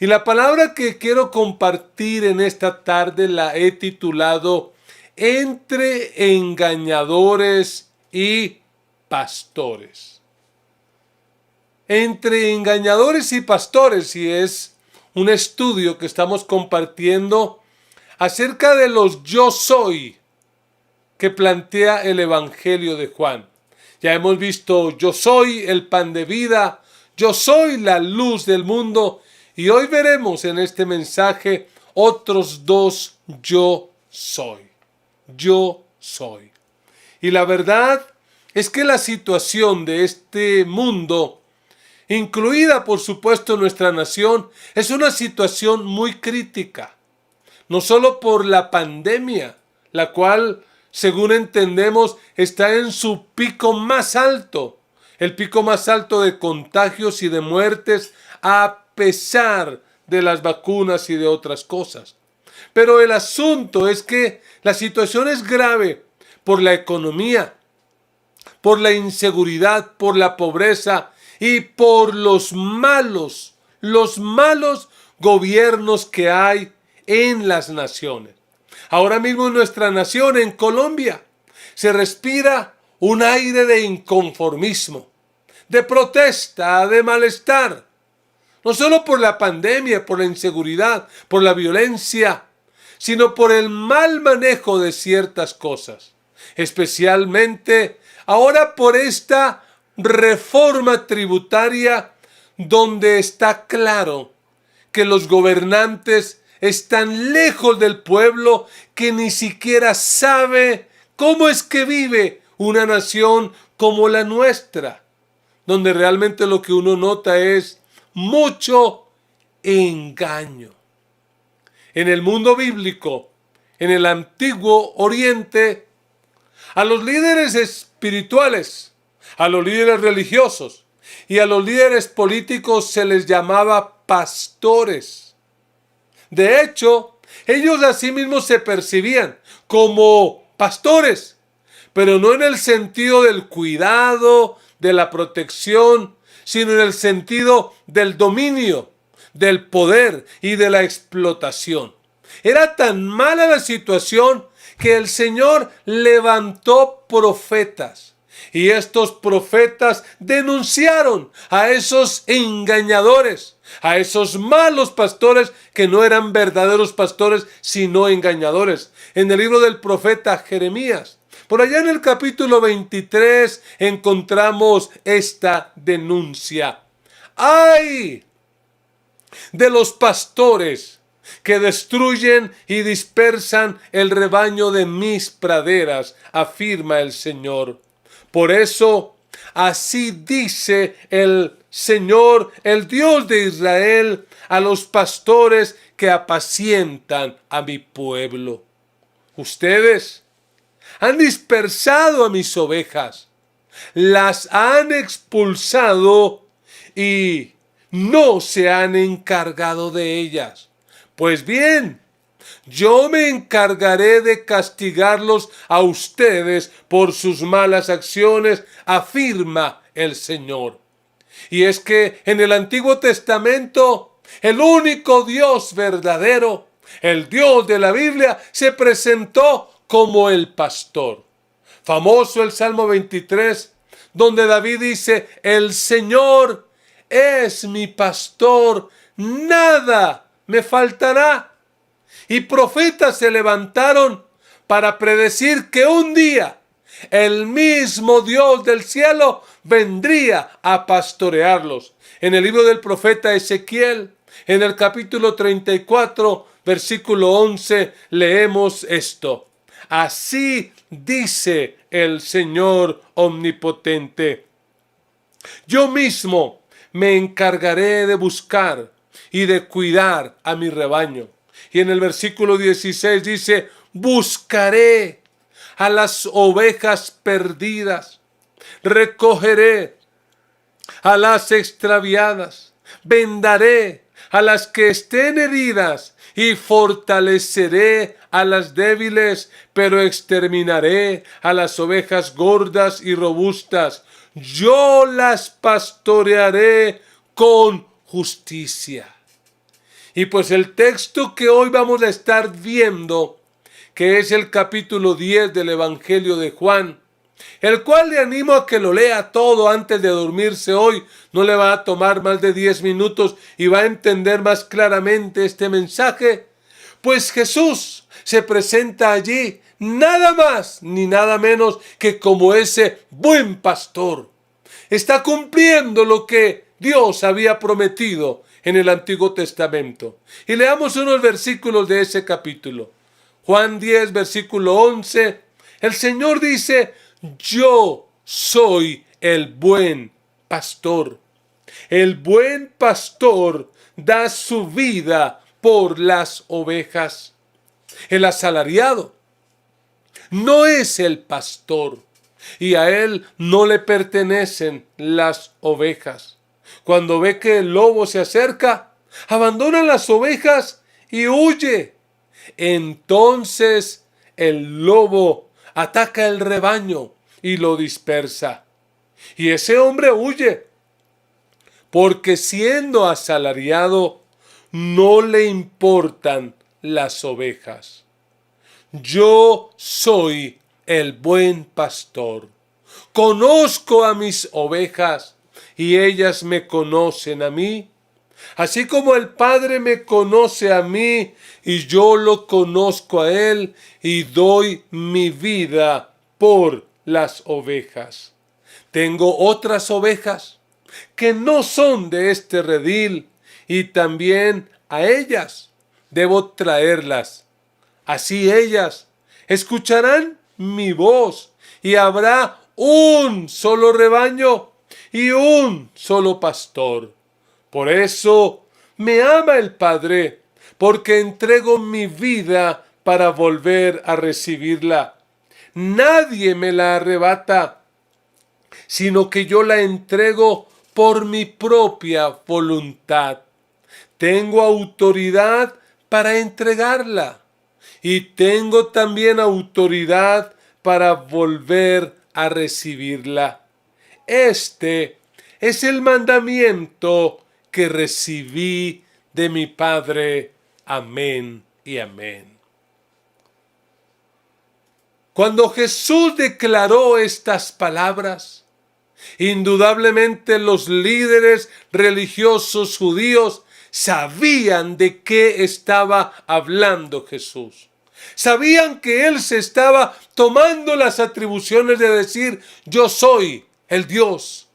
Y la palabra que quiero compartir en esta tarde la he titulado Entre engañadores y pastores. Entre engañadores y pastores, y es un estudio que estamos compartiendo acerca de los yo soy que plantea el Evangelio de Juan. Ya hemos visto yo soy el pan de vida, yo soy la luz del mundo, y hoy veremos en este mensaje otros dos yo soy. Yo soy. Y la verdad es que la situación de este mundo, incluida por supuesto nuestra nación, es una situación muy crítica. No solo por la pandemia, la cual, según entendemos, está en su pico más alto, el pico más alto de contagios y de muertes, a pesar de las vacunas y de otras cosas. Pero el asunto es que la situación es grave por la economía, por la inseguridad, por la pobreza y por los malos gobiernos que hay en las naciones. Ahora mismo en nuestra nación, en Colombia, se respira un aire de inconformismo, de protesta, de malestar. No solo por la pandemia, por la inseguridad, por la violencia, sino por el mal manejo de ciertas cosas. Especialmente ahora por esta reforma tributaria donde está claro que los gobernantes están lejos del pueblo, que ni siquiera sabe cómo es que vive una nación como la nuestra, donde realmente lo que uno nota es mucho engaño. En el mundo bíblico, en el antiguo Oriente, a los líderes espirituales, a los líderes religiosos y a los líderes políticos se les llamaba pastores. De hecho, ellos asimismos se percibían como pastores, pero no en el sentido del cuidado, de la protección, sino en el sentido del dominio, del poder y de la explotación. Era tan mala la situación que el Señor levantó profetas. Y estos profetas denunciaron a esos engañadores, a esos malos pastores que no eran verdaderos pastores, sino engañadores. En el libro del profeta Jeremías, por allá en el capítulo 23, encontramos esta denuncia. ¡Ay de los pastores que destruyen y dispersan el rebaño de mis praderas!, afirma el Señor. Por eso, así dice el Señor, el Dios de Israel, a los pastores que apacientan a mi pueblo. Ustedes han dispersado a mis ovejas, las han expulsado y no se han encargado de ellas. Pues bien, yo me encargaré de castigarlos a ustedes por sus malas acciones, afirma el Señor. Y es que en el Antiguo Testamento, el único Dios verdadero, el Dios de la Biblia, se presentó como el pastor. Famoso el Salmo 23, donde David dice: el Señor es mi pastor, nada me faltará. Y profetas se levantaron para predecir que un día el mismo Dios del cielo vendría a pastorearlos. En el libro del profeta Ezequiel, en el capítulo 34, versículo 11, leemos esto: así dice el Señor omnipotente: yo mismo me encargaré de buscar y de cuidar a mi rebaño. Y en el versículo 16 dice: buscaré a las ovejas perdidas, recogeré a las extraviadas, vendaré a las que estén heridas y fortaleceré a las débiles, pero exterminaré a las ovejas gordas y robustas. Yo las pastorearé con justicia. Y pues el texto que hoy vamos a estar viendo, que es el capítulo 10 del Evangelio de Juan, el cual le animo a que lo lea todo antes de dormirse hoy. No le va a tomar más de 10 minutos y va a entender más claramente este mensaje. Pues Jesús se presenta allí nada más ni nada menos que como ese buen pastor. Está cumpliendo lo que Dios había prometido en el Antiguo Testamento. Y leamos unos versículos de ese capítulo. Juan 10, versículo 11. El Señor dice: yo soy el buen pastor. El buen pastor da su vida por las ovejas. El asalariado no es el pastor y a él no le pertenecen las ovejas. Cuando ve que el lobo se acerca, abandona las ovejas y huye. Entonces el lobo ataca el rebaño y lo dispersa. Y ese hombre huye, porque siendo asalariado no le importan las ovejas. Yo soy el buen pastor. Conozco a mis ovejas y ellas me conocen a mí. Así como el Padre me conoce a mí y yo lo conozco a él y doy mi vida por las ovejas. Tengo otras ovejas que no son de este redil y también a ellas debo traerlas. Así ellas escucharán mi voz y habrá un solo rebaño y un solo pastor. Por eso me ama el Padre, porque entrego mi vida para volver a recibirla. Nadie me la arrebata, sino que yo la entrego por mi propia voluntad. Tengo autoridad para entregarla y tengo también autoridad para volver a recibirla. Este es el mandamiento que recibí de mi Padre. Amén y amén. Cuando Jesús declaró estas palabras, indudablemente los líderes religiosos judíos sabían de qué estaba hablando Jesús. Sabían que él se estaba tomando las atribuciones de decir: yo soy el Dios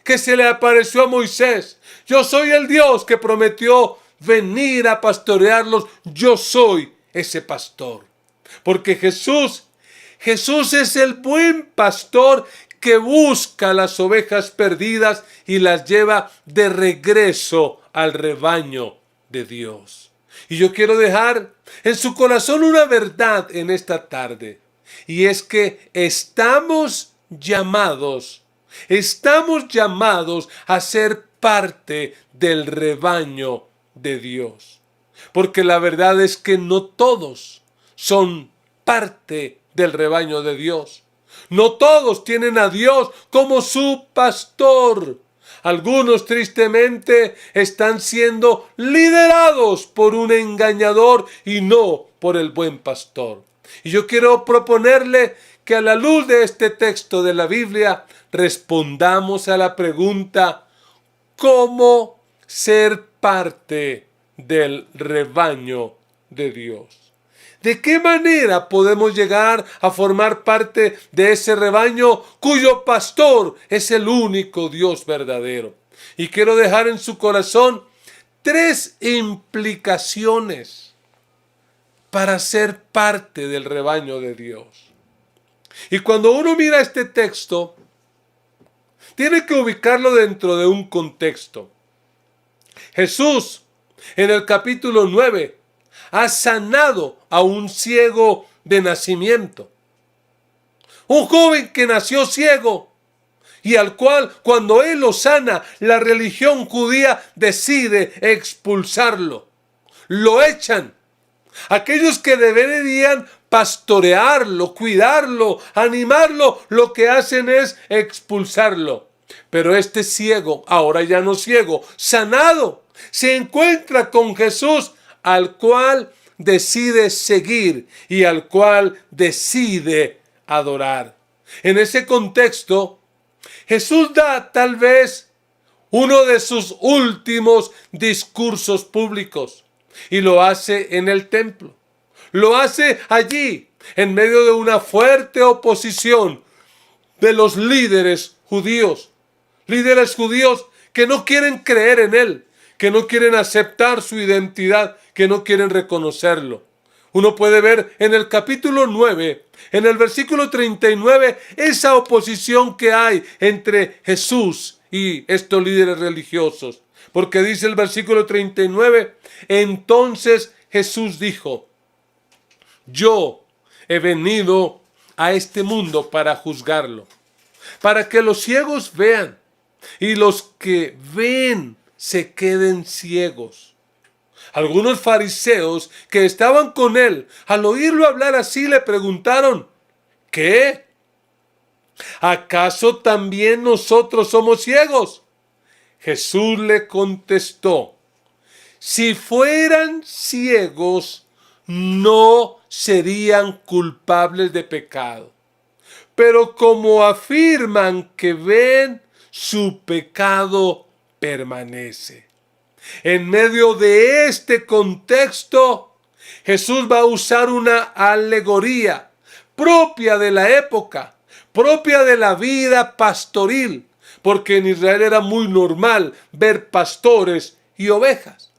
que se le apareció a Moisés. Yo soy el Dios que prometió venir a pastorearlos. Yo soy ese pastor. Porque Jesús es el buen pastor que busca las ovejas perdidas y las lleva de regreso al rebaño de Dios. Y yo quiero dejar en su corazón una verdad en esta tarde. Y es que estamos llamados a ser parte del rebaño de Dios. Porque la verdad es que no todos son parte del rebaño de Dios. No todos tienen a Dios como su pastor. Algunos tristemente están siendo liderados por un engañador y no por el buen pastor. Y yo quiero proponerle que a la luz de este texto de la Biblia respondamos a la pregunta: ¿cómo ser parte del rebaño de Dios? ¿De qué manera podemos llegar a formar parte de ese rebaño cuyo pastor es el único Dios verdadero? Y quiero dejar en su corazón 3 implicaciones para ser parte del rebaño de Dios. Y cuando uno mira este texto, tiene que ubicarlo dentro de un contexto. Jesús, en el capítulo 9, ha sanado a un ciego de nacimiento. Un joven que nació ciego y al cual, cuando él lo sana, la religión judía decide expulsarlo. Lo echan. Aquellos que deberían pastorearlo, cuidarlo, animarlo, lo que hacen es expulsarlo. Pero este ciego, ahora ya no ciego, sanado, se encuentra con Jesús, al cual decide seguir y al cual decide adorar. En ese contexto, Jesús da tal vez uno de sus últimos discursos públicos y lo hace en el templo. Lo hace allí, en medio de una fuerte oposición de los líderes judíos que no quieren creer en él, que no quieren aceptar su identidad, que no quieren reconocerlo. Uno puede ver en el capítulo 9, en el versículo 39, esa oposición que hay entre Jesús y estos líderes religiosos. Porque dice el versículo 39, entonces Jesús dijo, yo he venido a este mundo para juzgarlo, para que los ciegos vean y los que ven se queden ciegos. Algunos fariseos que estaban con él, al oírlo hablar así, le preguntaron, ¿qué? ¿Acaso también nosotros somos ciegos? Jesús le contestó, si fueran ciegos, no serían culpables de pecado. Pero como afirman que ven, su pecado permanece. En medio de este contexto, Jesús va a usar una alegoría propia de la época, propia de la vida pastoril, porque en Israel era muy normal ver pastores y ovejas.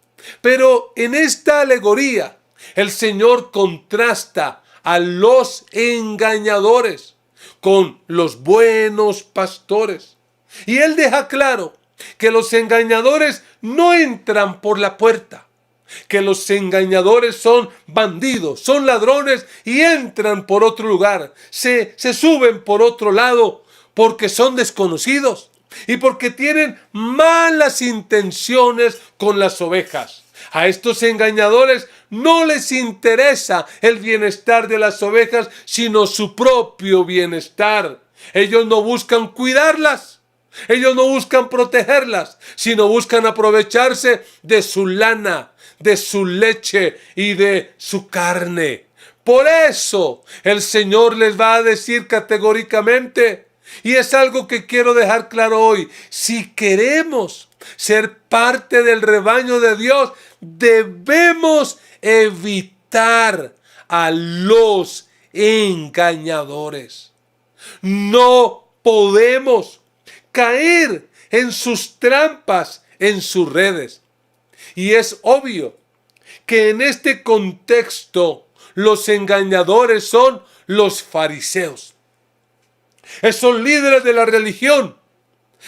Pero en esta alegoría, el Señor contrasta a los engañadores con los buenos pastores. Y Él deja claro que los engañadores no entran por la puerta, que los engañadores son bandidos, son ladrones y entran por otro lugar, se suben por otro lado porque son desconocidos y porque tienen malas intenciones con las ovejas. A estos engañadores no les interesa el bienestar de las ovejas, sino su propio bienestar. Ellos no buscan cuidarlas. Ellos no buscan protegerlas, sino buscan aprovecharse de su lana, de su leche y de su carne. Por eso el Señor les va a decir categóricamente, y es algo que quiero dejar claro hoy, si queremos ser parte del rebaño de Dios, debemos evitar a los engañadores. No podemos caer en sus trampas, en sus redes. Y es obvio que en este contexto los engañadores son los fariseos. Esos líderes de la religión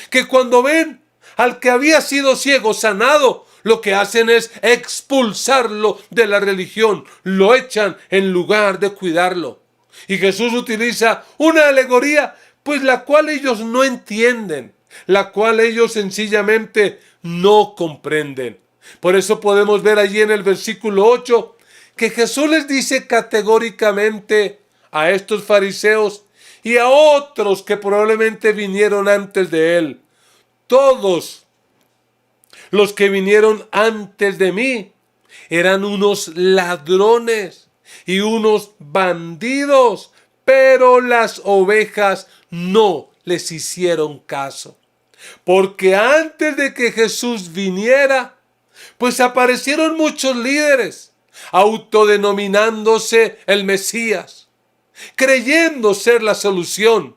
que cuando ven al que había sido ciego sanado, lo que hacen es expulsarlo de la religión, lo echan en lugar de cuidarlo. Y Jesús utiliza una alegoría pues la cual ellos no entienden, la cual ellos sencillamente no comprenden. Por eso podemos ver allí en el versículo 8 que Jesús les dice categóricamente a estos fariseos y a otros que probablemente vinieron antes de él, todos los que vinieron antes de mí eran unos ladrones y unos bandidos, pero las ovejas no les hicieron caso. Porque antes de que Jesús viniera, pues aparecieron muchos líderes, autodenominándose el Mesías, creyendo ser la solución.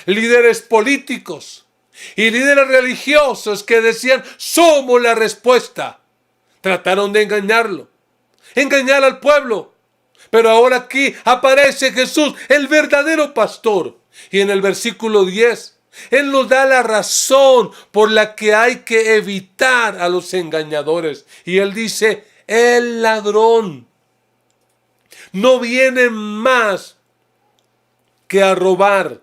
Líderes políticos y líderes religiosos que decían, somos la respuesta. Trataron de engañarlo, engañar al pueblo. Pero ahora aquí aparece Jesús, el verdadero pastor. Y en el versículo 10, Él nos da la razón por la que hay que evitar a los engañadores. Y Él dice, el ladrón no viene más que a robar,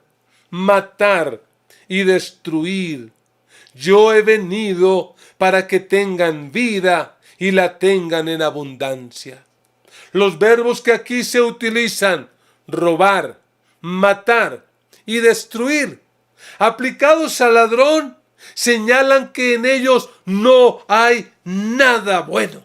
matar y destruir. Yo he venido para que tengan vida y la tengan en abundancia. Los verbos que aquí se utilizan, robar, matar y destruir, aplicados al ladrón, señalan que en ellos no hay nada bueno.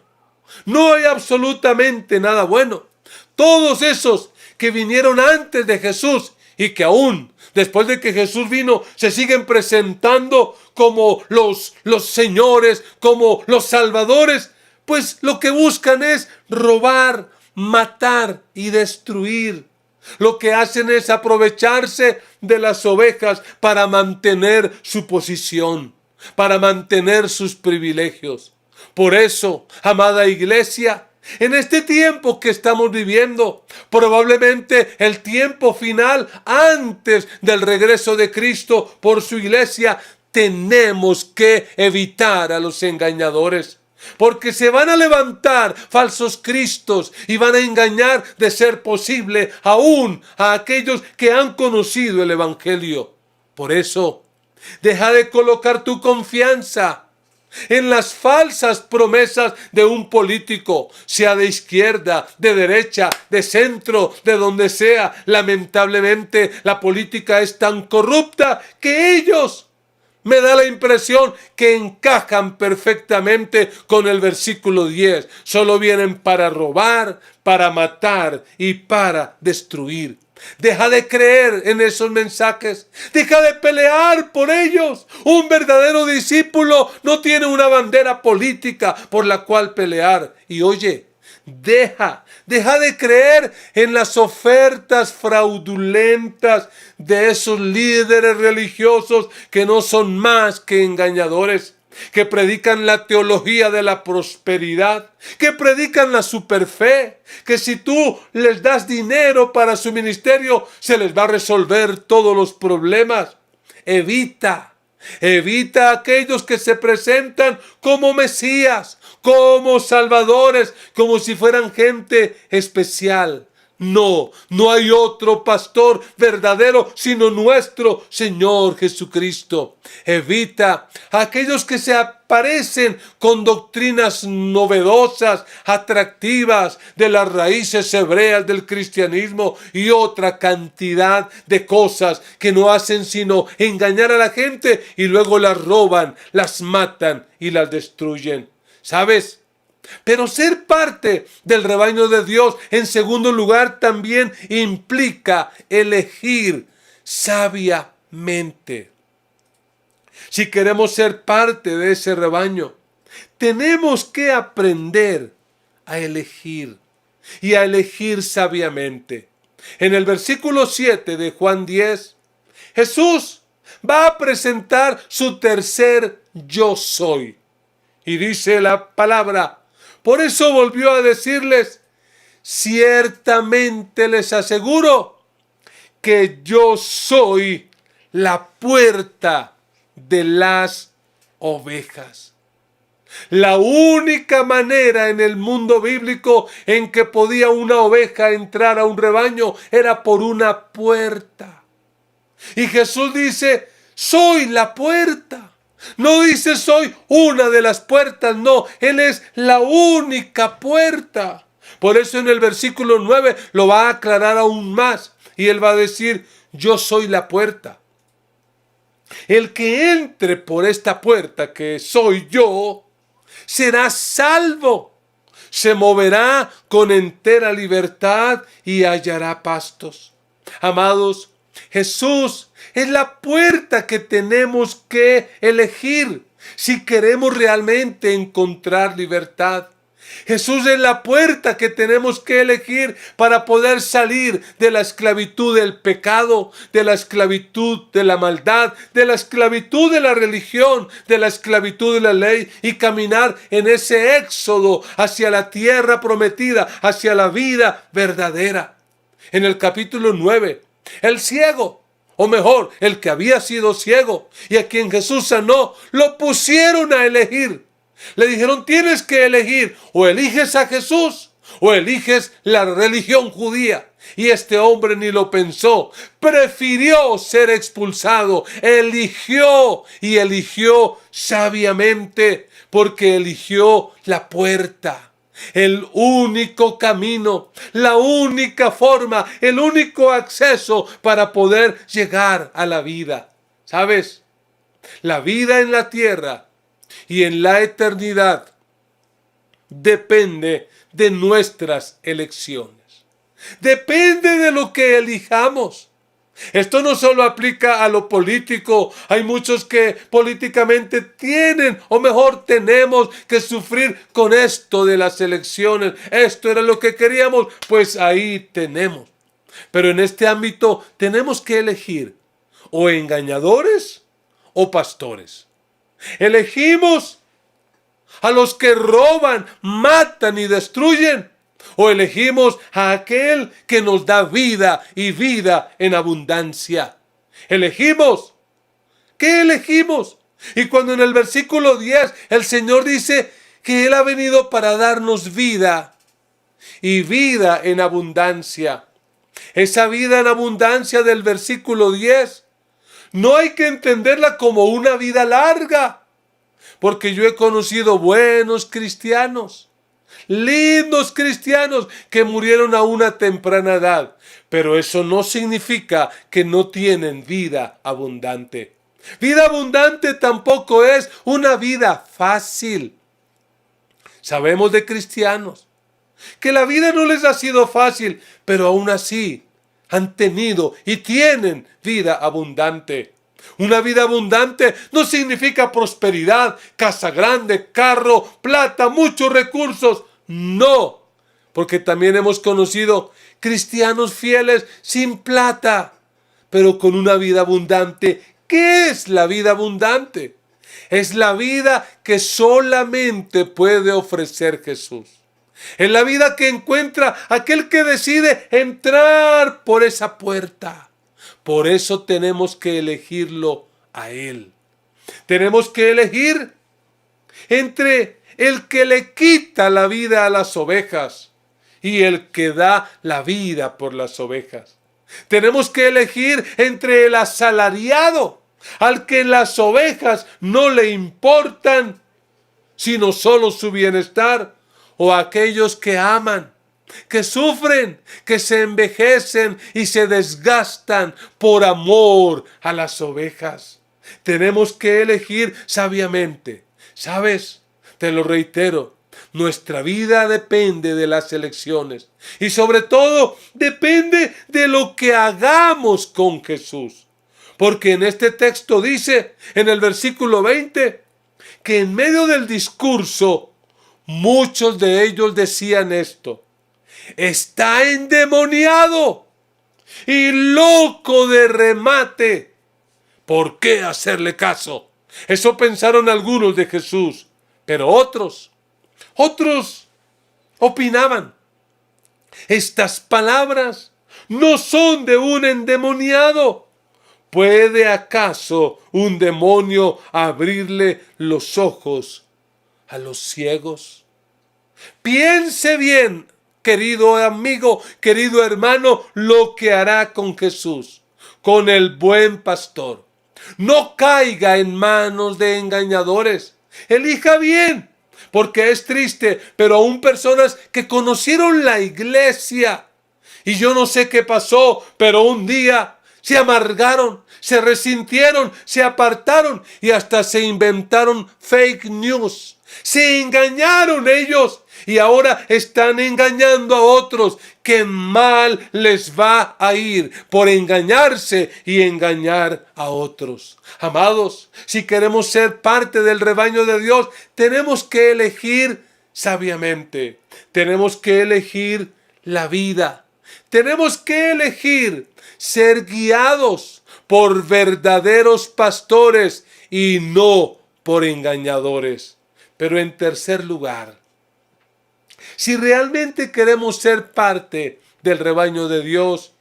No hay absolutamente nada bueno. Todos esos que vinieron antes de Jesús y que aún después de que Jesús vino se siguen presentando como los señores, como los salvadores, pues lo que buscan es robar, matar y destruir. Lo que hacen es aprovecharse de las ovejas para mantener su posición, para mantener sus privilegios. Por eso, amada iglesia, en este tiempo que estamos viviendo, probablemente el tiempo final antes del regreso de Cristo por su iglesia, tenemos que evitar a los engañadores. Porque se van a levantar falsos cristos y van a engañar, de ser posible, aún a aquellos que han conocido el evangelio. Por eso, deja de colocar tu confianza en las falsas promesas de un político, sea de izquierda, de derecha, de centro, de donde sea. Lamentablemente, la política es tan corrupta que ellos, me da la impresión que encajan perfectamente con el versículo 10. Solo vienen para robar, para matar y para destruir. Deja de creer en esos mensajes. Deja de pelear por ellos. Un verdadero discípulo no tiene una bandera política por la cual pelear. Y oye, deja de creer en las ofertas fraudulentas de esos líderes religiosos que no son más que engañadores, que predican la teología de la prosperidad, que predican la superfe, que si tú les das dinero para su ministerio, se les va a resolver todos los problemas. Evita a aquellos que se presentan como Mesías, como salvadores, como si fueran gente especial. No hay otro pastor verdadero sino nuestro Señor Jesucristo. Evita a aquellos que se aparecen con doctrinas novedosas, atractivas de las raíces hebreas del cristianismo y otra cantidad de cosas que no hacen sino engañar a la gente y luego las roban, las matan y las destruyen. ¿Sabes? Pero ser parte del rebaño de Dios, en segundo lugar, también implica elegir sabiamente. Si queremos ser parte de ese rebaño, tenemos que aprender a elegir y a elegir sabiamente. En el versículo 7 de Juan 10, Jesús va a presentar su tercer yo soy. Y dice la palabra: por eso volvió a decirles: ciertamente les aseguro que yo soy la puerta de las ovejas. La única manera en el mundo bíblico en que podía una oveja entrar a un rebaño era por una puerta. Y Jesús dice: soy la puerta. No dice soy una de las puertas, no, Él es la única puerta. Por eso en el versículo 9 lo va a aclarar aún más y Él va a decir: yo soy la puerta. El que entre por esta puerta, que soy yo, será salvo. Se moverá con entera libertad y hallará pastos. Amados, Jesús es la puerta que tenemos que elegir si queremos realmente encontrar libertad. Jesús es la puerta que tenemos que elegir para poder salir de la esclavitud del pecado, de la esclavitud de la maldad, de la esclavitud de la religión, de la esclavitud de la ley y caminar en ese éxodo hacia la tierra prometida, hacia la vida verdadera. En el capítulo 9, el ciego, o mejor, el que había sido ciego y a quien Jesús sanó, lo pusieron a elegir. Le dijeron: tienes que elegir, o eliges a Jesús o eliges la religión judía. Y este hombre ni lo pensó, prefirió ser expulsado, eligió sabiamente, porque eligió la puerta. El único camino, la única forma, el único acceso para poder llegar a la vida. ¿Sabes? La vida en la tierra y en la eternidad depende de nuestras elecciones. Depende de lo que elijamos. Esto no solo aplica a lo político. Hay muchos que políticamente tienen, o mejor tenemos que sufrir con esto de las elecciones. Esto era lo que queríamos, pues ahí tenemos. Pero en este ámbito tenemos que elegir o engañadores o pastores. Elegimos a los que roban, matan y destruyen, o elegimos a aquel que nos da vida y vida en abundancia. Elegimos. ¿Qué elegimos? Y cuando en el versículo 10 el Señor dice que Él ha venido para darnos vida y vida en abundancia. Esa vida en abundancia del versículo 10 no hay que entenderla como una vida larga, porque yo he conocido buenos cristianos, lindos cristianos que murieron a una temprana edad, pero eso no significa que no tienen vida abundante. Vida abundante tampoco es una vida fácil. Sabemos de cristianos que la vida no les ha sido fácil, pero aún así han tenido y tienen vida abundante. Una vida abundante no significa prosperidad, casa grande, carro, plata, muchos recursos. No, porque también hemos conocido cristianos fieles sin plata, pero con una vida abundante. ¿Qué es la vida abundante? Es la vida que solamente puede ofrecer Jesús. Es la vida que encuentra aquel que decide entrar por esa puerta. Por eso tenemos que elegirlo a Él. Tenemos que elegir entre el que le quita la vida a las ovejas y el que da la vida por las ovejas. Tenemos que elegir entre el asalariado, al que las ovejas no le importan, sino solo su bienestar, o aquellos que aman, que sufren, que se envejecen y se desgastan por amor a las ovejas. Tenemos que elegir sabiamente. ¿Sabes? Te lo reitero, nuestra vida depende de las elecciones y sobre todo depende de lo que hagamos con Jesús. Porque en este texto dice, en el versículo 20, que en medio del discurso muchos de ellos decían esto: está endemoniado y loco de remate. ¿Por qué hacerle caso? Eso pensaron algunos de Jesús, pero otros opinaban: estas palabras no son de un endemoniado. ¿Puede acaso un demonio abrirle los ojos a los ciegos? Piense bien, querido amigo, querido hermano, lo que hará con Jesús, con el buen pastor. No caiga en manos de engañadores. Elija bien, porque es triste, pero aún personas que conocieron la iglesia, y yo no sé qué pasó, pero un día se amargaron, se resintieron, se apartaron y hasta se inventaron fake news. Se engañaron ellos y ahora están engañando a otros. ¡Qué mal les va a ir por engañarse y engañar a otros! Amados, si queremos ser parte del rebaño de Dios, tenemos que elegir sabiamente. Tenemos que elegir la vida. Tenemos que elegir ser guiados por verdaderos pastores y no por engañadores. Pero en tercer lugar, si realmente queremos ser parte del rebaño de Dios,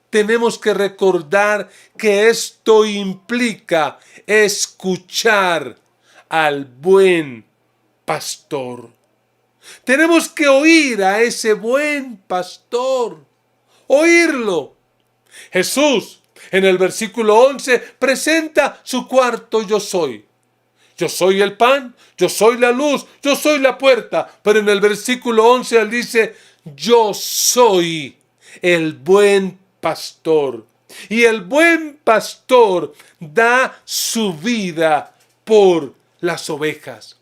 tenemos que recordar que esto implica escuchar al buen pastor. Tenemos que oír a ese buen pastor, oírlo. Jesús, en el versículo 11, presenta su cuarto yo soy. Yo soy el pan, yo soy la luz, yo soy la puerta. Pero en el versículo 11 él dice: yo soy el buen pastor. Y el buen pastor da su vida por las ovejas.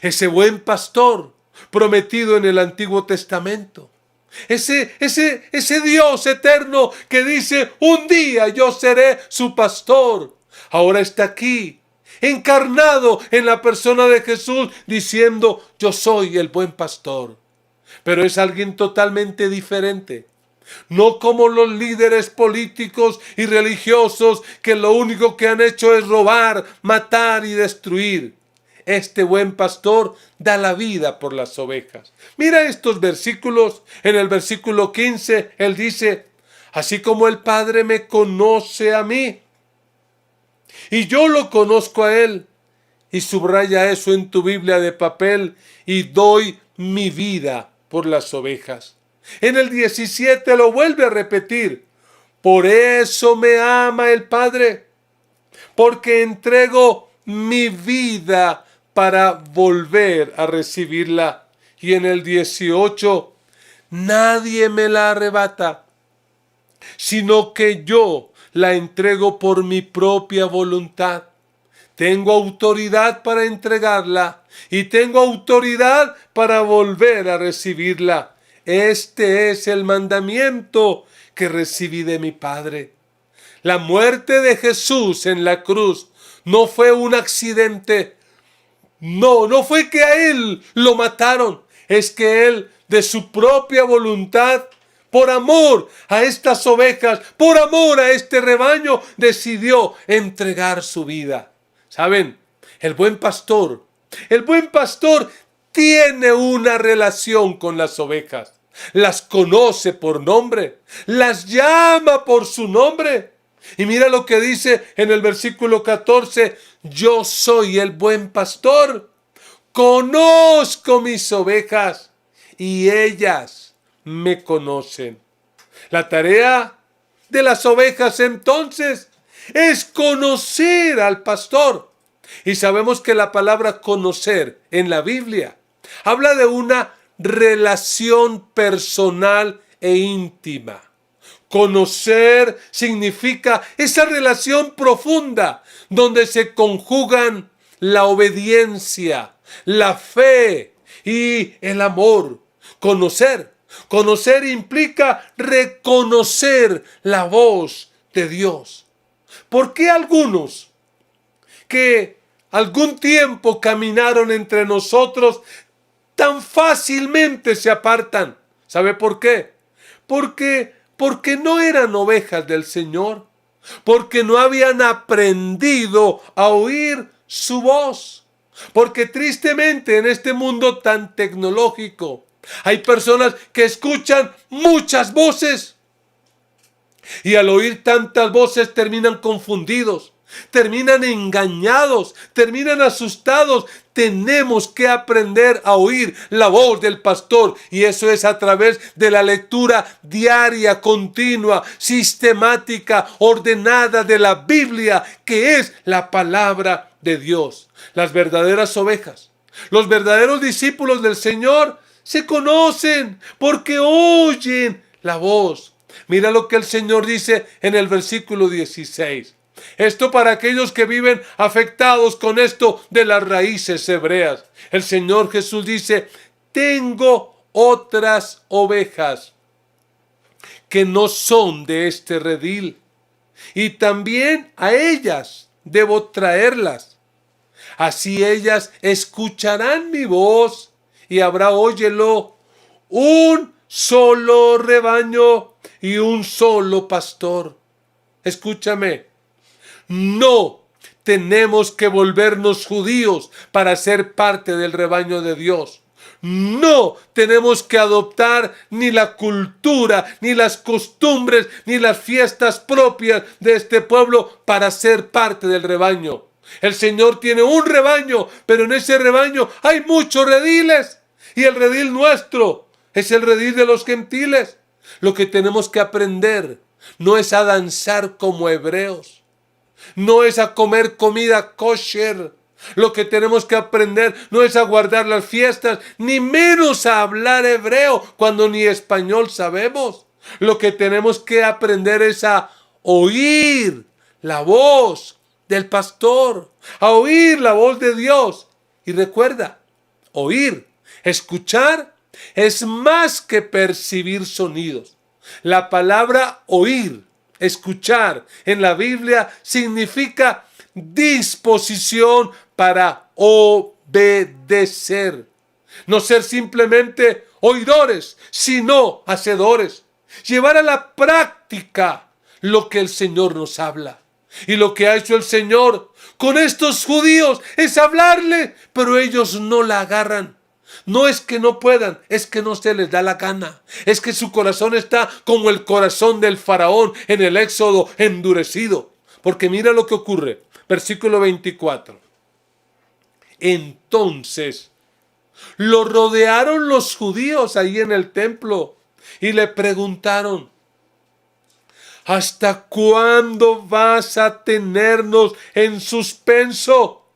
Ese buen pastor prometido en el Antiguo Testamento. Ese Dios eterno que dice, un día yo seré su pastor. Ahora está aquí, encarnado en la persona de Jesús, diciendo, yo soy el buen pastor. Pero es alguien totalmente diferente. No como los líderes políticos y religiosos que lo único que han hecho es robar, matar y destruir. Este buen pastor da la vida por las ovejas. Mira estos versículos. En el versículo 15, él dice, así como el Padre me conoce a mí, y yo lo conozco a él. Y subraya eso en tu Biblia de papel, y doy mi vida por las ovejas. En el 17 lo vuelve a repetir. Por eso me ama el Padre, porque entrego mi vida para volver a recibirla. Y en el 18, nadie me la arrebata, sino que yo la entrego por mi propia voluntad. Tengo autoridad para entregarla y tengo autoridad para volver a recibirla. Este es el mandamiento que recibí de mi Padre. La muerte de Jesús en la cruz no fue un accidente. No fue que a él lo mataron. Es que él, de su propia voluntad, por amor a estas ovejas, por amor a este rebaño, decidió entregar su vida. ¿Saben? El buen pastor tiene una relación con las ovejas. Las conoce por nombre, las llama por su nombre. Y mira lo que dice en el versículo 14, yo soy el buen pastor, conozco mis ovejas y ellas me conocen. La tarea de las ovejas entonces es conocer al pastor. Y sabemos que la palabra conocer en la Biblia habla de una relación personal e íntima. Conocer significa esa relación profunda donde se conjugan la obediencia, la fe y el amor. Conocer implica reconocer la voz de Dios. ¿Por qué algunos que algún tiempo caminaron entre nosotros tan fácilmente se apartan? ¿Sabe por qué? Porque no eran ovejas del Señor, porque no habían aprendido a oír su voz. Porque tristemente en este mundo tan tecnológico hay personas que escuchan muchas voces y al oír tantas voces terminan confundidos, terminan engañados, terminan asustados. Tenemos que aprender a oír la voz del pastor, y eso es a través de la lectura diaria, continua, sistemática, ordenada de la Biblia, que es la palabra de Dios. Las verdaderas ovejas, los verdaderos discípulos del Señor se conocen porque oyen la voz. Mira lo que el Señor dice en el versículo 16. Esto para aquellos que viven afectados con esto de las raíces hebreas. El Señor Jesús dice, tengo otras ovejas que no son de este redil, y también a ellas debo traerlas. Así ellas escucharán mi voz, y habrá, óyelo, un solo rebaño y un solo pastor. Escúchame. No tenemos que volvernos judíos para ser parte del rebaño de Dios. No tenemos que adoptar ni la cultura, ni las costumbres, ni las fiestas propias de este pueblo para ser parte del rebaño. El Señor tiene un rebaño, pero en ese rebaño hay muchos rediles. Y el redil nuestro es el redil de los gentiles. Lo que tenemos que aprender no es a danzar como hebreos. No es a comer comida kosher. Lo que tenemos que aprender no es a guardar las fiestas, ni menos a hablar hebreo cuando ni español sabemos. Lo que tenemos que aprender es a oír la voz del pastor, a oír la voz de Dios. Y recuerda, oír, escuchar, es más que percibir sonidos. La palabra oír, escuchar en la Biblia significa disposición para obedecer. No ser simplemente oidores, sino hacedores. Llevar a la práctica lo que el Señor nos habla. Y lo que ha hecho el Señor con estos judíos es hablarle, pero ellos no la agarran. No es que no puedan, es que no se les da la gana. Es que su corazón está como el corazón del faraón en el Éxodo, endurecido. Porque mira lo que ocurre. Versículo 24. Entonces lo rodearon los judíos ahí en el templo y le preguntaron: ¿hasta cuándo vas a tenernos en suspenso?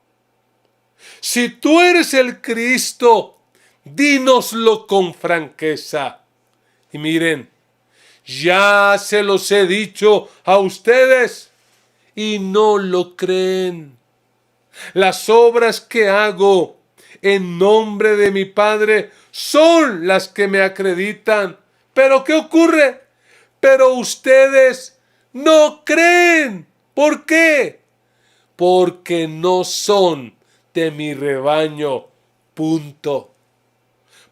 Si tú eres el Cristo, dínoslo con franqueza. Y miren, ya se los he dicho a ustedes y no lo creen. Las obras que hago en nombre de mi Padre son las que me acreditan. ¿Pero qué ocurre? Pero ustedes no creen. ¿Por qué? Porque no son de mi rebaño. Punto.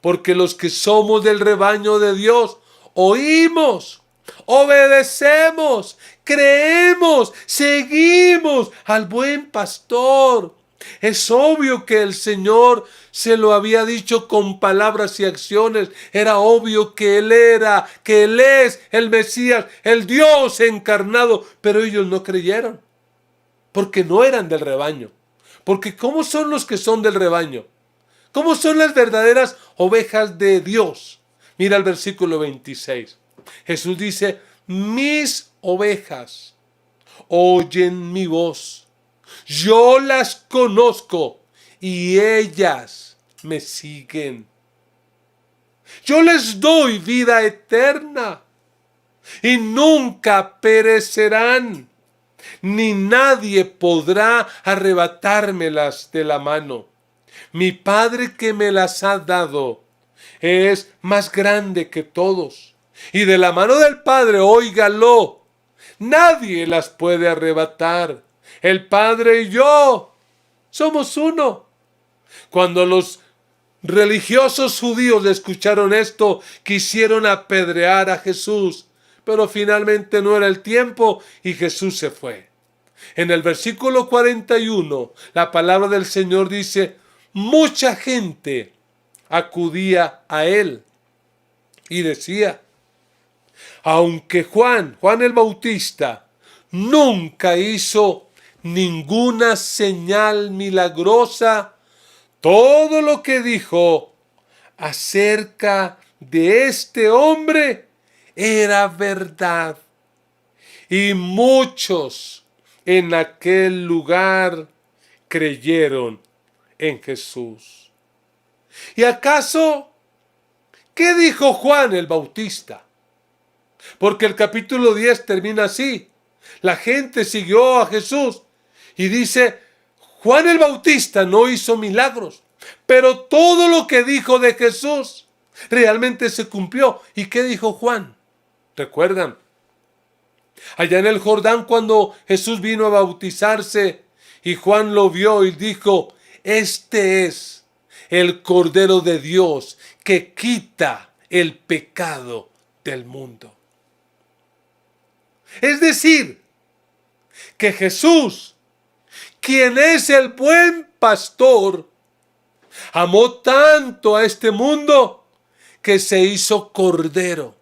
Porque los que somos del rebaño de Dios, oímos, obedecemos, creemos, seguimos al buen pastor. Es obvio que el Señor se lo había dicho con palabras y acciones. Era obvio que Él era, que Él es el Mesías, el Dios encarnado. Pero ellos no creyeron, porque no eran del rebaño. Porque ¿cómo son los que son del rebaño? ¿Cómo son las verdaderas ovejas de Dios? Mira el versículo 26. Jesús dice: mis ovejas oyen mi voz. Yo las conozco y ellas me siguen. Yo les doy vida eterna y nunca perecerán, ni nadie podrá arrebatármelas de la mano. Mi Padre que me las ha dado es más grande que todos, y de la mano del Padre, óigalo, nadie las puede arrebatar. El Padre y yo somos uno. Cuando los religiosos judíos escucharon esto, quisieron apedrear a Jesús, pero finalmente no era el tiempo y Jesús se fue. En el versículo 41, la palabra del Señor dice: mucha gente acudía a él y decía: aunque Juan el Bautista, nunca hizo ninguna señal milagrosa, todo lo que dijo acerca de este hombre era verdad. Y muchos en aquel lugar creyeron en Jesús. ¿Y acaso qué dijo Juan el Bautista? Porque el capítulo 10 termina así. La gente siguió a Jesús y dice: Juan el Bautista no hizo milagros, pero todo lo que dijo de Jesús realmente se cumplió. ¿Y qué dijo Juan? ¿Recuerdan? Allá en el Jordán, cuando Jesús vino a bautizarse y Juan lo vio y dijo: este es el Cordero de Dios que quita el pecado del mundo. Es decir, que Jesús, quien es el buen pastor, amó tanto a este mundo que se hizo cordero,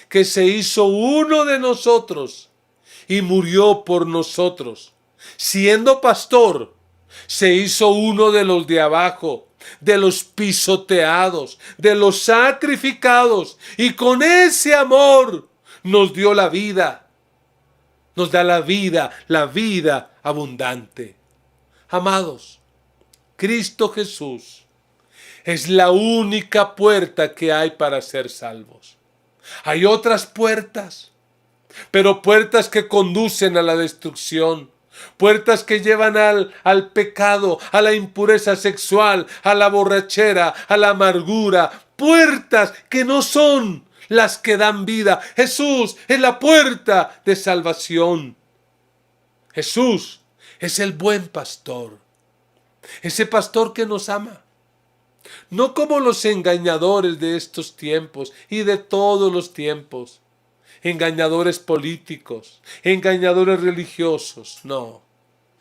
que se hizo uno de nosotros y murió por nosotros. Siendo pastor, se hizo uno de los de abajo, de los pisoteados, de los sacrificados, y con ese amor nos dio la vida. Nos da la vida abundante. Amados, Cristo Jesús es la única puerta que hay para ser salvos. Hay otras puertas, pero puertas que conducen a la destrucción. Puertas que llevan al pecado, a la impureza sexual, a la borrachera, a la amargura. Puertas que no son las que dan vida. Jesús es la puerta de salvación. Jesús es el buen pastor. Ese pastor que nos ama. No como los engañadores de estos tiempos y de todos los tiempos. Engañadores políticos, engañadores religiosos. No,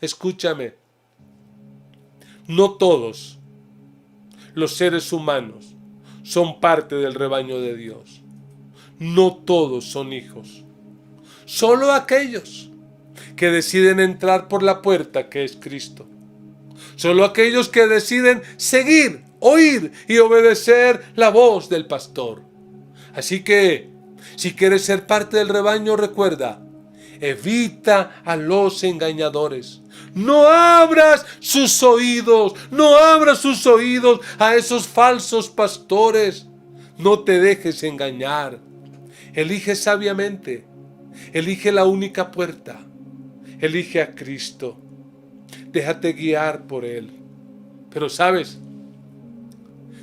escúchame. No todos los seres humanos son parte del rebaño de Dios. No todos son hijos. Solo aquellos que deciden entrar por la puerta que es Cristo. Solo aquellos que deciden seguir, oír y obedecer la voz del pastor. Así que, si quieres ser parte del rebaño, recuerda, evita a los engañadores. No abras sus oídos a esos falsos pastores. No te dejes engañar. Elige sabiamente. Elige la única puerta. Elige a Cristo. Déjate guiar por Él. Pero sabes,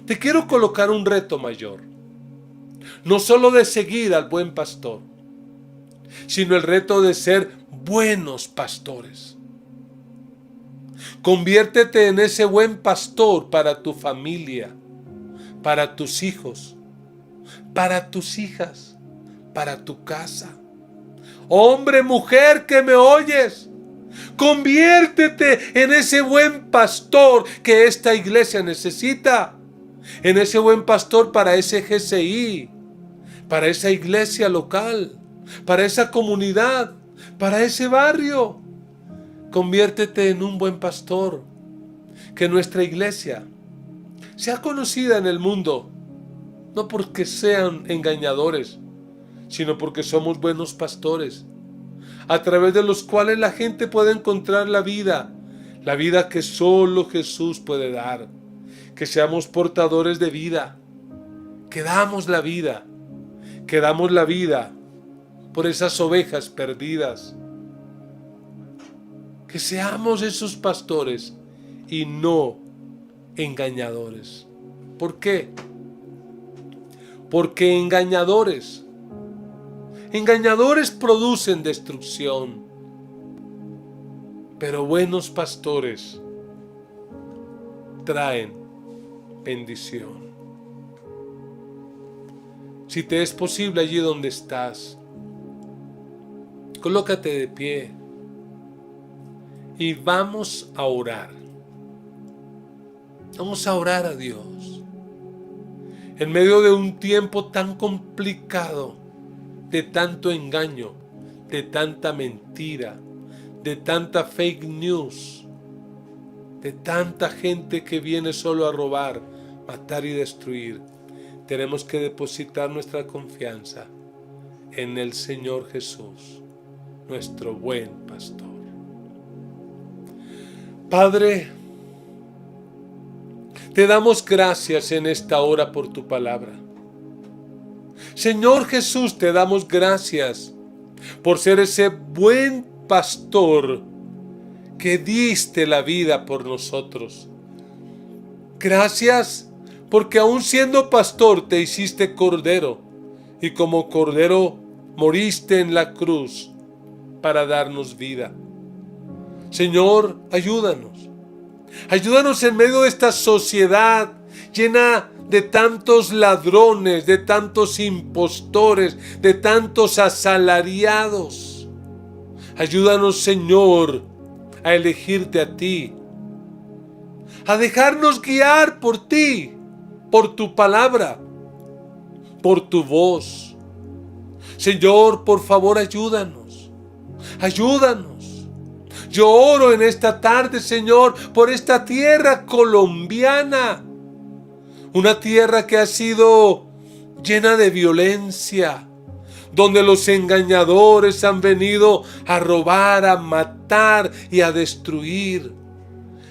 te quiero colocar un reto mayor. No solo de seguir al buen pastor, sino el reto de ser buenos pastores. Conviértete en ese buen pastor para tu familia, para tus hijos, para tus hijas, para tu casa. Hombre, mujer que me oyes, conviértete en ese buen pastor que esta iglesia necesita. En ese buen pastor para ese GCI, para esa iglesia local, para esa comunidad, para ese barrio. Conviértete en un buen pastor. Que nuestra iglesia sea conocida en el mundo, no porque sean engañadores, sino porque somos buenos pastores, a través de los cuales la gente puede encontrar la vida que solo Jesús puede dar. Que seamos portadores de vida, que damos la vida por esas ovejas perdidas. Que seamos esos pastores y no engañadores. ¿Por qué? Porque engañadores producen destrucción, pero buenos pastores traen bendición. Si te es posible allí donde estás, colócate de pie y vamos a orar. Vamos a orar a Dios. En medio de un tiempo tan complicado, de tanto engaño, de tanta mentira, de tanta fake news, de tanta gente que viene solo a robar, matar y destruir, tenemos que depositar nuestra confianza en el Señor Jesús, nuestro buen pastor. Padre, te damos gracias en esta hora por tu palabra. Señor Jesús, te damos gracias por ser ese buen pastor que diste la vida por nosotros. Gracias porque aun siendo pastor te hiciste cordero y como cordero moriste en la cruz para darnos vida. Señor, ayúdanos. Ayúdanos en medio de esta sociedad llena de tantos ladrones, de tantos impostores, de tantos asalariados. Ayúdanos, Señor, a elegirte a ti, a dejarnos guiar por ti, por tu palabra, por tu voz. Señor, por favor, ayúdanos. Yo oro en esta tarde, Señor, por esta tierra colombiana, una tierra que ha sido llena de violencia, donde los engañadores han venido a robar, a matar y a destruir.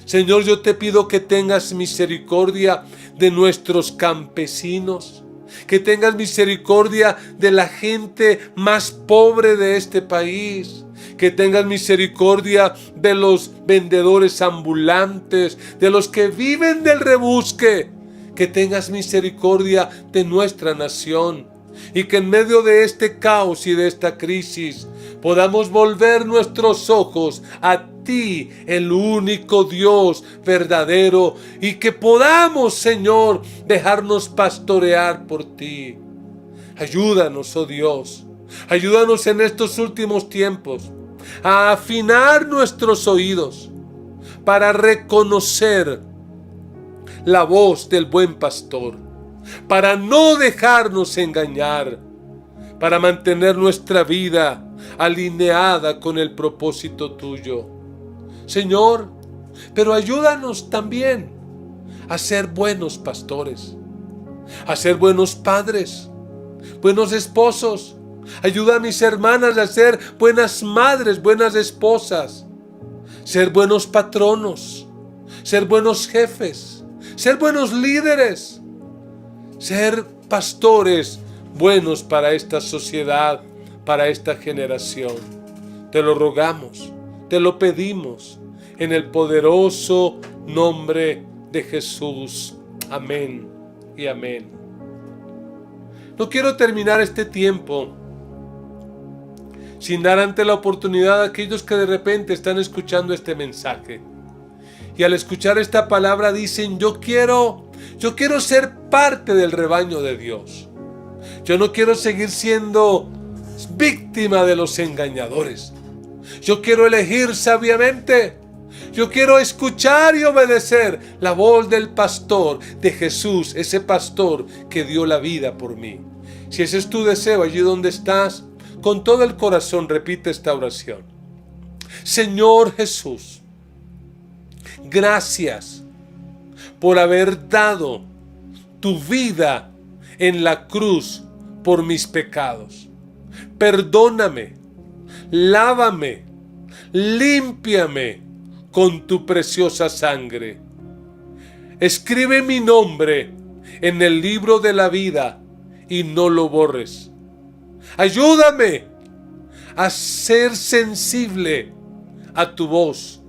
Señor, yo te pido que tengas misericordia de nuestros campesinos, Que tengas misericordia de la gente más pobre de este país. Que tengas misericordia de los vendedores ambulantes, de los que viven del rebusque. Que tengas misericordia de nuestra nación. Y que en medio de este caos y de esta crisis podamos volver nuestros ojos a ti, el único Dios verdadero, y que podamos, Señor, dejarnos pastorear por ti. Ayúdanos, oh Dios, ayúdanos en estos últimos tiempos a afinar nuestros oídos para reconocer la voz del buen pastor, para no dejarnos engañar, para mantener nuestra vida alineada con el propósito tuyo. Señor, pero ayúdanos también a ser buenos pastores, a ser buenos padres, buenos esposos. Ayuda a mis hermanas a ser buenas madres, buenas esposas, ser buenos patronos, ser buenos jefes, ser buenos líderes, ser pastores buenos para esta sociedad, para esta generación. Te lo rogamos, te lo pedimos, en el poderoso nombre de Jesús. Amén y amén. No quiero terminar este tiempo sin dar ante la oportunidad a aquellos que de repente están escuchando este mensaje. Y al escuchar esta palabra dicen, yo quiero ser parte del rebaño de Dios. Yo no quiero seguir siendo víctima de los engañadores. Yo quiero elegir sabiamente. Yo quiero escuchar y obedecer la voz del pastor, de Jesús, ese pastor que dio la vida por mí. Si ese es tu deseo, allí donde estás, con todo el corazón repite esta oración. Señor Jesús, gracias por haber dado tu vida en la cruz por mis pecados. Perdóname, lávame, límpiame con tu preciosa sangre. Escribe mi nombre en el libro de la vida y no lo borres. Ayúdame a ser sensible a tu voz,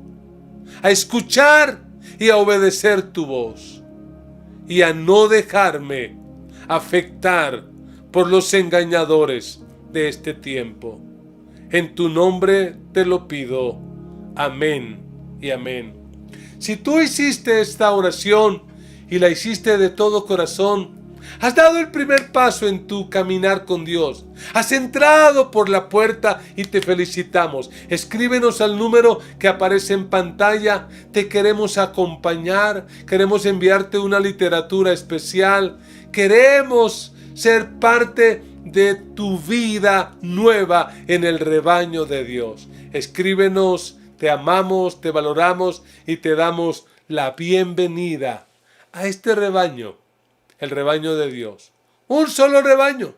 a escuchar y a obedecer tu voz, y a no dejarme afectar por los engañadores de este tiempo. En tu nombre te lo pido. Amén y amén. Si tú hiciste esta oración y la hiciste de todo corazón, has dado el primer paso en tu caminar con Dios. Has entrado por la puerta y te felicitamos. Escríbenos al número que aparece en pantalla. Te queremos acompañar. Queremos enviarte una literatura especial. Queremos ser parte de tu vida nueva en el rebaño de Dios. Escríbenos. Te amamos, te valoramos y te damos la bienvenida a este rebaño. El rebaño de Dios. Un solo rebaño,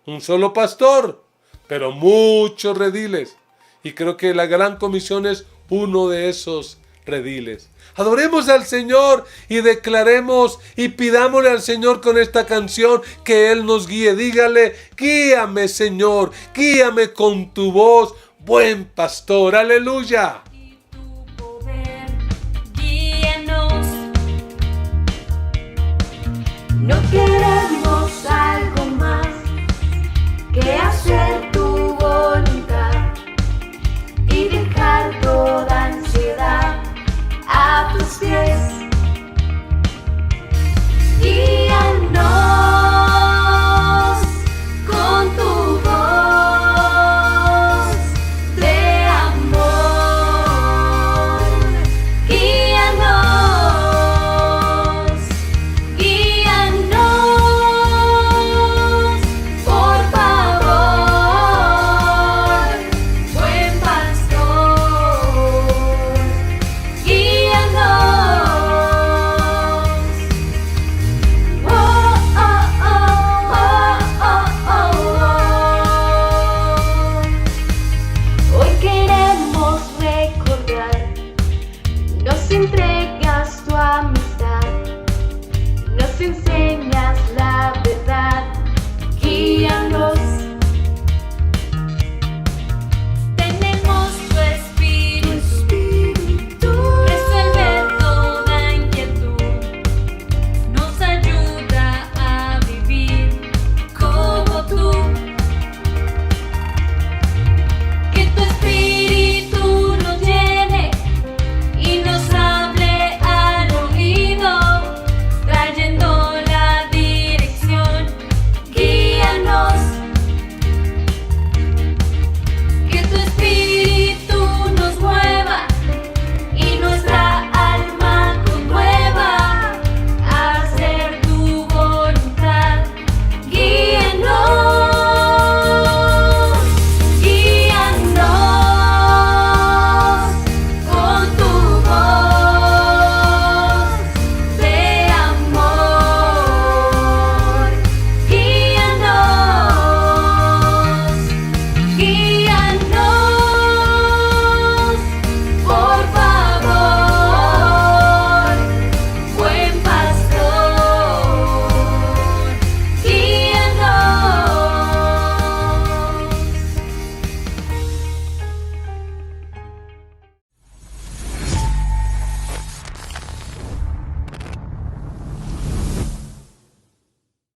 un solo pastor, pero muchos rediles. Y creo que la gran comisión es uno de esos rediles. Adoremos al Señor y declaremos y pidámosle al Señor con esta canción que Él nos guíe. Dígale, guíame Señor, guíame con tu voz, buen pastor. Aleluya. No queremos